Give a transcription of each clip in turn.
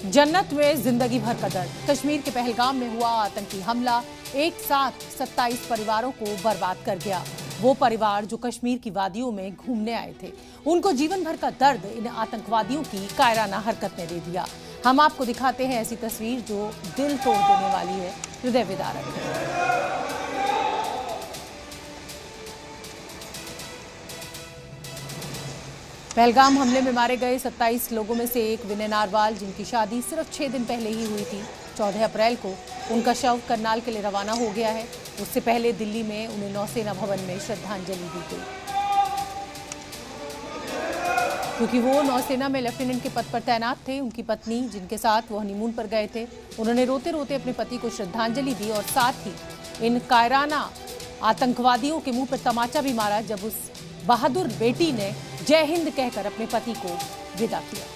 जन्नत में जिंदगी भर का दर्द। कश्मीर के पहलगाम में हुआ आतंकी हमला एक साथ 27 परिवारों को बर्बाद कर गया। वो परिवार जो कश्मीर की वादियों में घूमने आए थे, उनको जीवन भर का दर्द इन आतंकवादियों की कायराना हरकत ने दे दिया। हम आपको दिखाते हैं ऐसी तस्वीर जो दिल तोड़ देने वाली है, हृदय विदारक है। पहलगाम हमले में मारे गए 27 लोगों में से एक विनय नारवाल, जिनकी शादी सिर्फ 6 दिन पहले ही हुई थी। 14 अप्रैल को उनका शव करनाल के लिए रवाना हो गया है। उससे पहले दिल्ली में उन्हें नौसेना भवन में श्रद्धांजलि दी गई, क्योंकि वो नौसेना में लेफ्टिनेंट के पद पर तैनात थे। उनकी पत्नी, जिनके साथ वो हनीमून पर गए थे, उन्होंने रोते रोते अपने पति को श्रद्धांजलि दी और साथ ही इन कायराना आतंकवादियों के मुंह पर तमाचा भी मारा जब उस बहादुर बेटी ने जय हिंद कहकर अपने पति को विदा किया।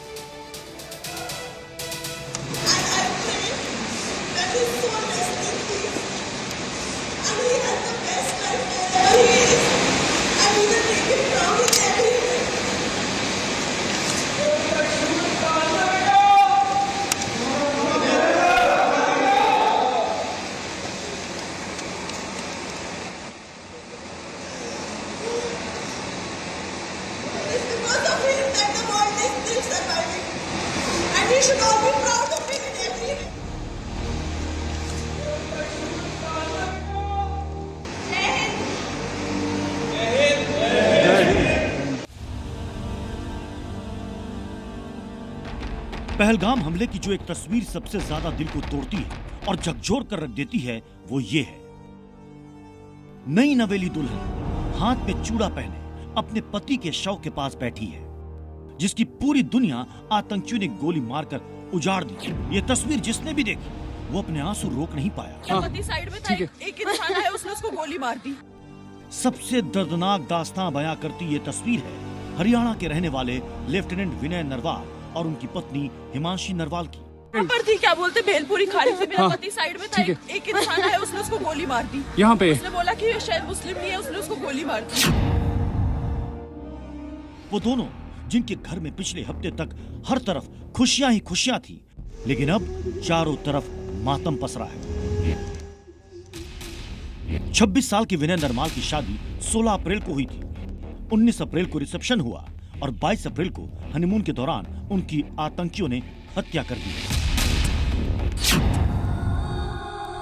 पहलगाम हमले की जो एक तस्वीर सबसे ज्यादा दिल को तोड़ती है और झकझोर कर रख देती है, वो ये है। नई नवेली दुल्हन हाथ में चूड़ा पहने अपने पति के शव के पास बैठी है, जिसकी पूरी दुनिया आतंकियों ने गोली मारकर उजाड़ दी। ये तस्वीर जिसने भी देखी, वो अपने आंसू रोक नहीं पाया। पति साइड में था, एक इंसान है, उसने उसको गोली मार दी। सबसे दर्दनाक दास्तां बयां करती ये तस्वीर है हरियाणा के रहने वाले लेफ्टिनेंट विनय नरवाल और उनकी पत्नी हिमांशी नरवाल की। पर थी, क्या बोलते, भेलपुरी खाड़ी से। मेरा पति साइड में था, एक इंसान है, उसने उसको गोली मार दी। यहाँ पे उसने बोला कि शायद मुस्लिम नहीं है, उसने उसको गोली मार दी। वो दोनों जिनके घर में पिछले हफ्ते तक हर तरफ खुशियां ही खुशियां थी, लेकिन अब चारों तरफ मातम पसरा है। 26 साल के विनय नरवाल की शादी 16 अप्रैल को हुई थी। 19 अप्रैल को रिसेप्शन हुआ और 22 अप्रैल को हनीमून के दौरान उनकी आतंकियों ने हत्या कर दी।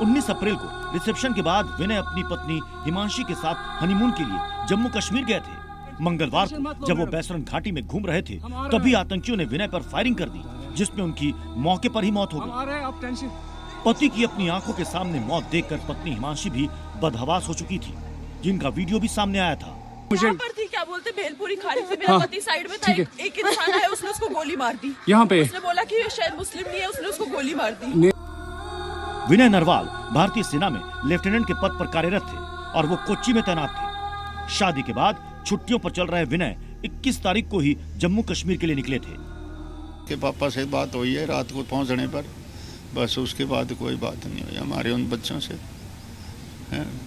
19 अप्रैल को रिसेप्शन के बाद विनय अपनी पत्नी हिमांशी के साथ हनीमून के लिए जम्मू कश्मीर गए थे। मंगलवार को जब वो बैसरन घाटी में घूम रहे थे, तभी आतंकियों ने विनय पर फायरिंग कर दी, जिसमें उनकी मौके पर ही मौत हो गई। पति की अपनी आंखों के सामने मौत देखकर पत्नी हिमांशी भी बदहवास हो चुकी थी, जिनका वीडियो भी सामने आया था। पर थी, क्या बोलते, भेलपुरी खाड़ी से। मेरा पति साइड में था, एक इंसान है, उसने उसको गोली मार दी। यहाँ पे उसने बोला कि शायद मुस्लिम नहीं है, उसने उसको गोली मार दी। विनय नरवाल भारतीय सेना में लेफ्टिनेंट के पद पर कार्यरत थे और वो कोच्चि में तैनात थे। शादी के बाद छुट्टियों पर चल रहे विनय 21 तारीख को ही जम्मू कश्मीर के लिए निकले थे। के पापा से बात हुई है रात को पहुंचने पर, बस उसके बाद कोई बात नहीं हुई हमारे उन बच्चों से,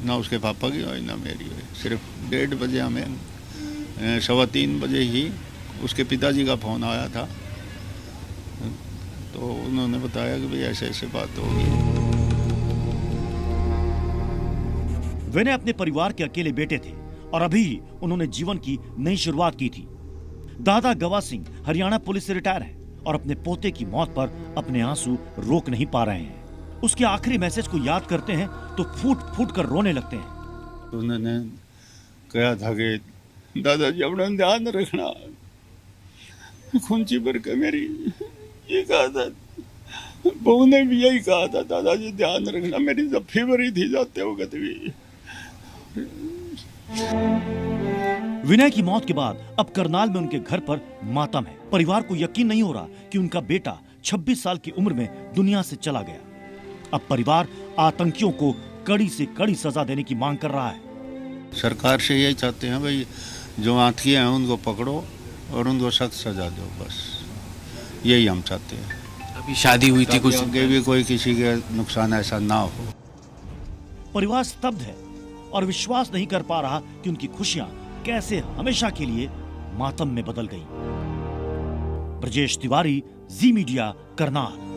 ना उसके पापा की हुई ना मेरी हुई। सिर्फ 1:30 बजे हमें 3:15 बजे ही उसके पिताजी का फोन आया था, तो उन्होंने बताया कि भाई ऐसे ऐसे बात होगी। विनय अपने परिवार के अकेले बेटे थे और अभी ही उन्होंने जीवन की नई शुरुआत की थी। दादा गवा सिंह हरियाणा पुलिस से रिटायर हैं और अपने पोते की मौत पर अपने आंसू रोक नहीं पा रहे हैं। उसके आखिरी मैसेज को याद करते हैं तो फूट फूट कर रोने लगते हैं। उन्होंने कहा था कि दादाजी अपना ध्यान रखना, खुंची पर के मेरी ये कहा था, बहू ने भी यही कहा था, दादाजी ध्यान रखना। मेरी जब फीवर थी जाते वक्त भी। विनय की मौत के बाद अब करनाल में उनके घर पर मातम है। परिवार को यकीन नहीं हो रहा कि उनका बेटा 26 साल की उम्र में दुनिया से चला गया। अब परिवार आतंकियों को कड़ी से कड़ी सजा देने की मांग कर रहा है। सरकार से यही चाहते हैं भाई, जो आतंकी हैं उनको पकड़ो और उनको सख्त सजा दो, बस यही हम चाहते हैं। अभी शादी हुई थी, कुछ आगे भी कोई किसी के नुकसान ऐसा ना हो। परिवार स्तब्ध है और विश्वास नहीं कर पा रहा कि उनकी खुशियां कैसे हमेशा के लिए मातम में बदल गई। ब्रजेश तिवारी, जी मीडिया करनाल।